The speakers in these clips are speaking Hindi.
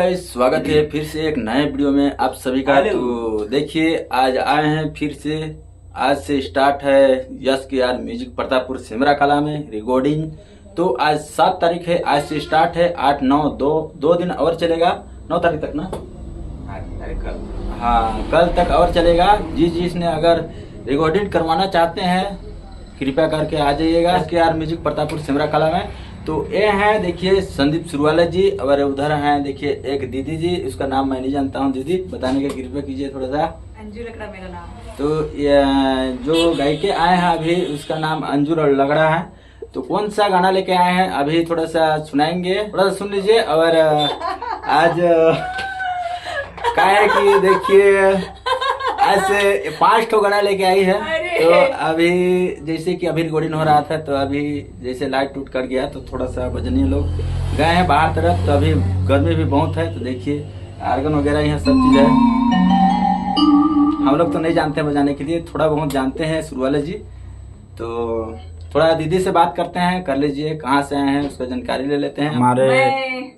गाइस, स्वागत है फिर से एक नए वीडियो में आप सभी का। तो देखिए आज आए हैं फिर से। आज से स्टार्ट है यस के आर म्यूजिक प्रतापपुर सिमरा कला में रिकॉर्डिंग। तो आज 7 तारीख है, आज से स्टार्ट है 8, 9, 2 दिन और चलेगा। 9 तारीख तक ना, 8 तारीख कल, हाँ कल तक और चलेगा। जिसने अगर रिकॉर्डिंग करवाना चाहते हैं कृपया करके आ जाइएगा यस के आर म्यूजिक प्रतापपुर सिमरा कला में। तो ये हैं देखिए संदीप सुरवाला जी, और उधर हैं देखिए एक दीदी जी, उसका नाम मैं नहीं जानता हूँ। दीदी बताने का कृपया कीजिए थोड़ा सा। अंजू लकड़ा मेरा नाम। तो ये जो गायिके आए हैं अभी उसका नाम अंजू लकड़ा है। तो कौन सा गाना लेके आए हैं अभी थोड़ा सा सुनाएंगे, थोड़ा सा सुन लीजिए। और आज क्या है कि देखिए आज से 5 ठो गाना लेके आई है। तो अभी जैसे कि अभी रिकॉर्डिंग हो रहा था, तो अभी जैसे लाइट टूट कर गया तो थोड़ा सा बजनीय लोग गए हैं बाहर तरफ। तो अभी गर्मी भी बहुत है, तो देखिए आर्गन वगैरह यहाँ सब चीज़ है। हम लोग तो नहीं जानते हैं बजाने के लिए, थोड़ा बहुत जानते हैं सुरवाला जी। तो थोड़ा दीदी से बात करते हैं, कर लीजिए कहाँ से आए हैं उसका जानकारी ले लेते हैं। हमारे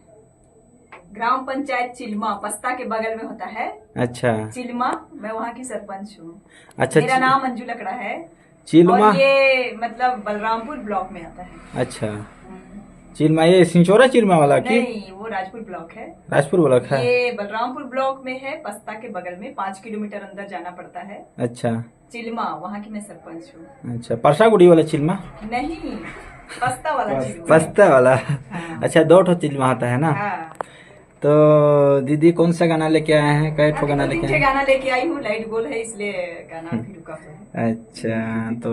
ग्राम पंचायत चिल्मा, पस्ता के बगल में होता है। अच्छा चिल्मा, मैं वहाँ की सरपंच हूँ। अच्छा, मेरा नाम अंजू लकड़ा है। चिल्मा, और ये मतलब बलरामपुर ब्लॉक में आता है। अच्छा चिल्मा, ये सिंचोरा चिल्मा वाला की? नहीं, वो राजपुर ब्लॉक है। राजपुर ब्लॉक है, ये बलरामपुर ब्लॉक में है। पस्ता के बगल में 5 किलोमीटर अंदर जाना पड़ता है। अच्छा चिल्मा, वहाँ की मैं सरपंच हूँ। अच्छा, परसागुड़ी वाला चिल्मा नहीं, पस्ता वाला चिल्मा। पस्ता वाला, हाँ। अच्छा 2 ठो चिल्मा आता है ना। हाँ। तो दीदी कौन सा गाना लेके आए हैं, कई ठो गाना लेके आए हैं? गाना लेके आई हूँ, लाइट गोल है इसलिए गाना भी रुका हुआ है। अच्छा, तो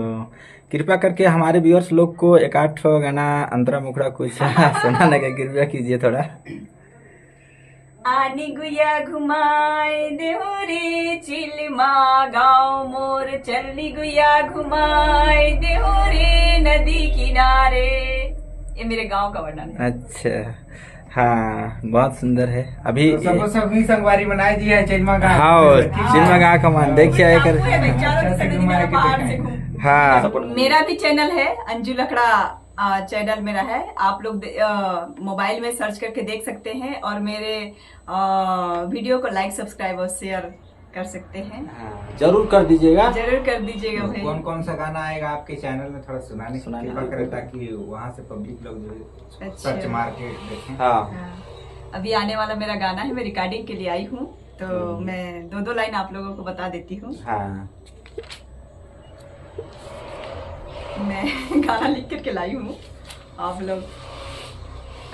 कृपया करके हमारे व्यूअर्स लोग को 1-8 ठो गाना अंतरा मुखड़ा कुछ सुनाने का कृपया कीजिए थोड़ा। आनी गुया घुमाए देहो रे चिल्मा गाँव मोर, चलनी गुया घुमाए देहो रे नदी किनारे। ये मेरे गांव का वर्णन है। अच्छा, हाँ बहुत सुंदर है। अभी तो सभी संगवारी बनाए जी है चिल्मा का। हाँ चिल्मा का कमान देखिए कर। हाँ मेरा भी चैनल है, अंजू लकड़ा चैनल मेरा है। आप लोग मोबाइल में सर्च करके देख सकते हैं, और मेरे वीडियो को लाइक, सब्सक्राइब और शेयर कर सकते हैं। जरूर कर दीजिएगा, जरूर कर दीजिएगा भाई। कौन कौन सा गाना आएगा आपके चैनल में थोड़ा सुनाने करें, ताकि वहाँ से पब्लिक लोग जो सर्च मार के देखें। हाँ अभी आने वाला मेरा गाना है, मैं रिकॉर्डिंग के लिए आई हूँ। तो मैं 2 लाइन आप लोगों को बता देती हूँ। हाँ मैं गाना लिख करके लाई हूँ। आप लोग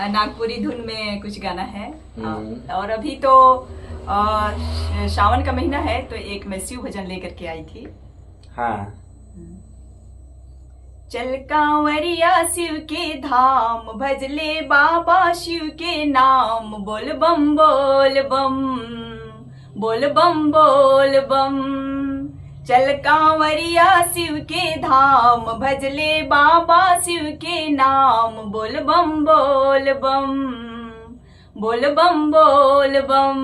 नागपुरी धुन में कुछ गाना है। और अभी तो सावन का महीना है, तो एक मैं शिव भजन लेकर के आई थी। हाँ। चल कांवरिया शिव के धाम, भजले बाबा शिव के नाम, बोल बम बोल बम, बोल बम बोल बम। चल कांवरिया शिव के धाम, भजले बाबा शिव के नाम, बोल बम बोल बम, बोल बम बोल बम।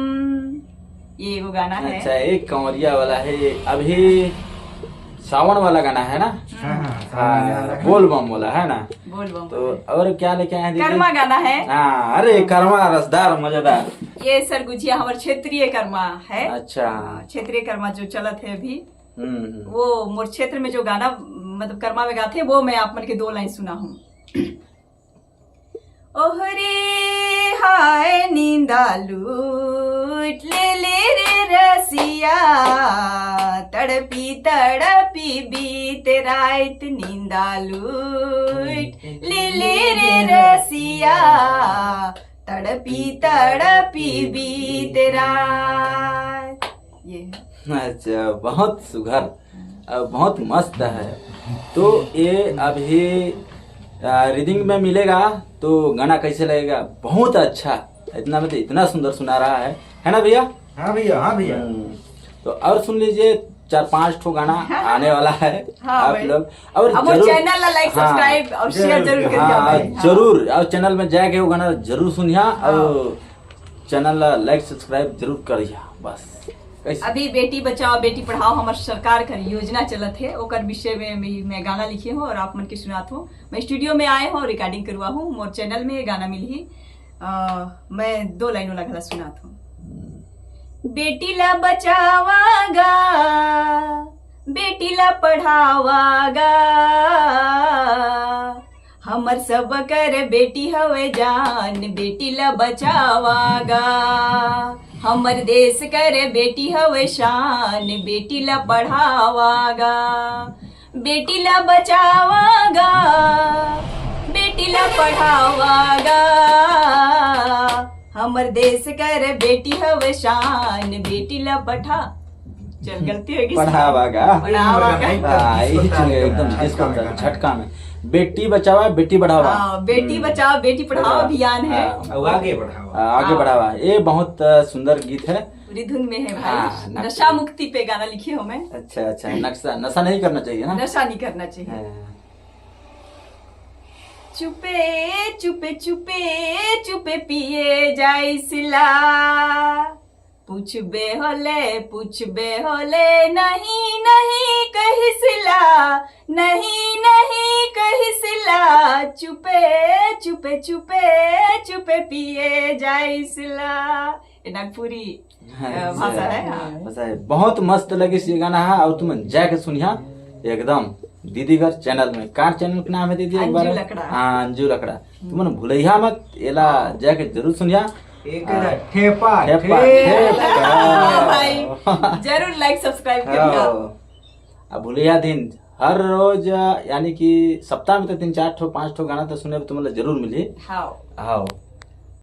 ये वो गाना है। अच्छा, एक कंवरिया वाला है ये, अभी सावन वाला गाना है ना। हाँ, बोल बम वाला है ना, बोल बम। तो और क्या लेके आए हैं दीदी? कर्मा गाना है। हाँ, अरे कर्मा रसदार मजेदार। ये सरगुजिया हमारे क्षेत्रीय कर्मा है। अच्छा, क्षेत्रीय कर्मा जो चलत है अभी, हम्म। वो मोर क्षेत्र में जो गाना मतलब कर्मा में गाते हैं, वो मैं आप मन के 2 लाइन सुना हूँ। ओहरे हाय नींदा लूट ले रे रसिया, तड़पी तड़पी बीत रात, नींदा लूट ले रे रसिया, तड़पी तड़पी बीत रात। ये अच्छा, बहुत सुघर, बहुत मस्त है। तो ये अभी रीडिंग में मिलेगा तो गाना कैसे लगेगा? बहुत अच्छा, इतना मतलब इतना सुंदर सुना रहा है ना भैया? हाँ भैया, हाँ भैया। तो और सुन लीजिए 4-5 ठो गाना आने वाला है। हाँ आप लोग और जरूर चैनल लाइक, सब्सक्राइब और शेयर जरूर करिए। जरूर, और चैनल में जाके वो गाना जरूर सुनिया, और चैनल लाइक सब्सक्राइब जरूर करिए। बस अभी बेटी बचाओ बेटी पढ़ाओ हमारे सरकार का योजना चलत है, ओकर विषय में मैं गाना लिखी हूँ और आप मन के सुनात हूँ। मैं स्टूडियो में आए हूँ, रिकॉर्डिंग करवा हूँ, मोर चैनल में गाना मिली। मैं 2 लाइनों लगला सुनात हूँ। बेटीला बचावागा, बेटीला पढ़ावागा, हमर सब कर बेटी हवे जान, बेटीला बचावागा, हमर देश कर बेटी हवे शान, बेटीला पढ़ावागा, बेटीला बचावागा, बेटीला पढ़ावागा, हमर देश कर बेटी हवे शान, बेटीला पढ़ा। चल गलती होगी, पढ़ावागा एकदम झटका में। बेटी बचावा बेटी बढ़ावा, बेटी बचाओ बेटी पढ़ाओ अभियान है, आगे बढ़ावा, आगे बढ़ावा। ये बहुत सुंदर गीत है, पूरी धुन में है भाई। नशा मुक्ति पे गाना लिखी हूँ मैं। अच्छा, नशा नहीं करना चाहिए ना, नशा नहीं करना चाहिए। चुपे चुपे चुपे चुपे पिए जाइसिला, पूछबे होले नहीं नहीं कहिसिला, नहीं नहीं कहिसिला, चुपे चुपे चुपे चुपे पिए जाइसिला। ये नागपुरी भाषा है। बहुत मस्त लगी ये गाना है, और तुम जाके सुनिया एकदम दीदीगर चैनल में। कार चैनल का नाम है दीदी? एक बार अंजू लकड़ा। तुमने भूलिया मत, एला जाके जरूर सुनिया। एक ठेपा भाई जरूर लाइक सब्सक्राइब करिएगा। अब भूलिया दिन हर रोज यानी कि सप्ताह में तो 3-4 ठो 5 ठो गाना तो सुने तुम्हें जरूर मिली। हाँ हाँ